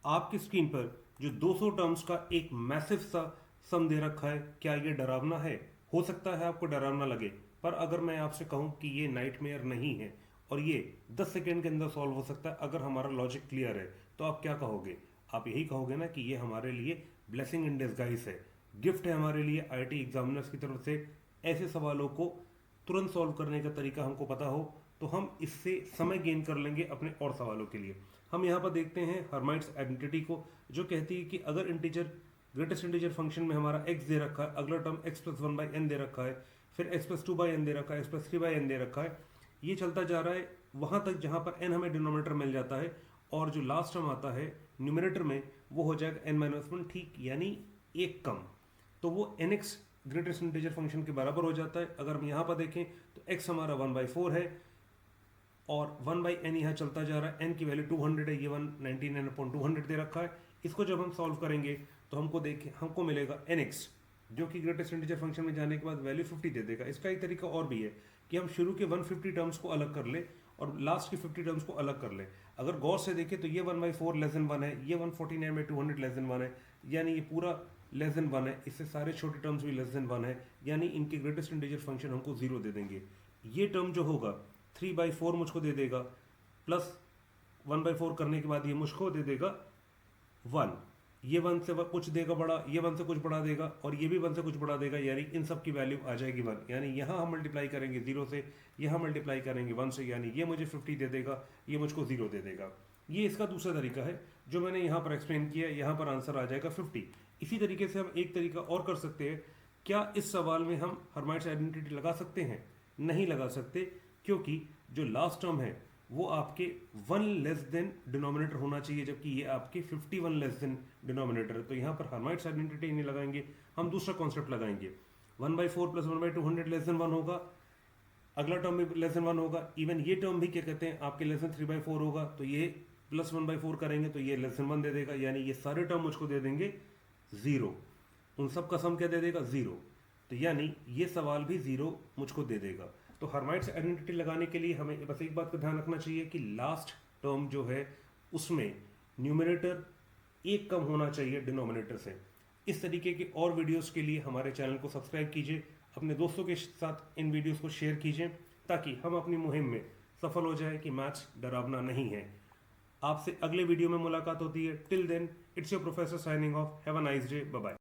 आपकी स्क्रीन पर जो 200 टर्म्स का एक मैसिव सा सम दे रखा है, क्या ये डरावना है? हो सकता है आपको डरावना लगे, पर अगर मैं आपसे कहूं कि ये नाइटमेयर नहीं है और ये 10 सेकेंड के अंदर सॉल्व हो सकता है अगर हमारा लॉजिक क्लियर है, तो आप क्या कहोगे? आप यही कहोगे ना कि ये हमारे लिए ब्लेसिंग इन डिस्गाइज है, गिफ्ट है हमारे लिए आईआईटी एग्जामिनर्स की तरफ से। ऐसे सवालों को तुरंत सॉल्व करने का तरीका हमको पता हो तो हम इससे समय गेन कर लेंगे अपने और सवालों के लिए। हम यहाँ पर देखते हैं हर्माइट्स आइडेंटिटी को, जो कहती है कि अगर इंटीजर ग्रेटेस्ट इंटीजर फंक्शन में हमारा x दे रखा है, अगला term x plus one by N दे रखा है, फिर x plus two by N दे रखा है, x plus three by N दे रखा है, ये चलता जा रहा है वहां तक जहां पर n हमें डिनोमिनेटर मिल जाता है और जो लास्ट टर्म आता है न्यूमिनेटर में वो हो जाएगा n माइनस वन, ठीक, यानी एक कम। तो वो nx ग्रेटेस्ट इंटीजर फंक्शन के बराबर हो जाता है। अगर हम यहाँ पर देखें तो x हमारा 1/4 है और 1/n यहाँ चलता जा रहा है, n की वैल्यू 200 है, ये 199/200 दे रखा है। इसको जब हम सॉल्व करेंगे तो हमको मिलेगा nx, जो कि ग्रेटेस्ट इंटीजर फंक्शन में जाने के बाद वैल्यू 50 दे देगा। इसका एक तरीका और भी है कि हम शुरू के 150 टर्म्स को अलग कर ले और लास्ट की 50 टर्म्स को अलग कर ले। अगर गौर से देखें तो ये 1/4 लेस देन 1 है, ये 149/200 लेस देन 1 है, यानी ये पूरा लेस देन 1 है, इससे सारे छोटे टर्म्स भी लेस देन 1 है, यानी इनके ग्रेटेस्ट इंटीजर फंक्शन हमको 0 दे देंगे। ये टर्म जो होगा 3/4 मुझको दे देगा, प्लस 1/4 करने के बाद ये मुझको दे देगा 1, ये 1 से कुछ देगा बड़ा, ये 1 से कुछ बड़ा देगा और ये भी 1 से कुछ बड़ा देगा, यानी इन सब की वैल्यू आ जाएगी 1। यानी यहाँ हम मल्टीप्लाई करेंगे 0 से, यहाँ मल्टीप्लाई करेंगे 1 से, यानी ये मुझे 50 दे देगा, ये मुझको 0 दे देगा। ये इसका दूसरा तरीका है जो मैंने यहाँ पर एक्सप्लेन किया है। यहाँ पर आंसर आ जाएगा 50। इसी तरीके से हम एक तरीका और कर सकते हैं। क्या इस सवाल में हम हर्माइट्स आइडेंटिटी लगा सकते हैं? नहीं लगा सकते, क्योंकि जो लास्ट टर्म है वो आपके 1 लेस देन डिनोमिनेटर होना चाहिए, जबकि ये आपके 51 लेस देन डिनोमिनेटर है। तो यहाँ पर हर्माइट्स आइडेंटिटी नहीं लगाएंगे, हम दूसरा कॉन्सेप्ट लगाएंगे। 1/4 प्लस 1/200 लेस देन 1 होगा, अगला टर्म भी लेस देन 1 होगा, इवन ये टर्म भी क्या कहते हैं आपके लेस देन 3/4 होगा, तो ये प्लस 1/4 करेंगे तो ये लेस देन 1 दे देगा, यानी ये सारे टर्म मुझको दे देंगे 0। उन सब का सम क्या दे देगा? 0। तो यानी ये सवाल भी 0 मुझको दे देगा। तो हर्माइट्स आइडेंटिटी लगाने के लिए हमें बस एक बात का ध्यान रखना चाहिए कि लास्ट टर्म जो है उसमें न्यूमरेटर एक कम होना चाहिए डिनोमिनेटर से। इस तरीके के और वीडियोस के लिए हमारे चैनल को सब्सक्राइब कीजिए, अपने दोस्तों के साथ इन वीडियोस को शेयर कीजिए, ताकि हम अपनी मुहिम में सफल हो जाए कि मैथ्स डरावना नहीं है। आपसे अगले वीडियो में मुलाकात होती है। Till then, it's your professor signing off. Have a nice day, bye bye.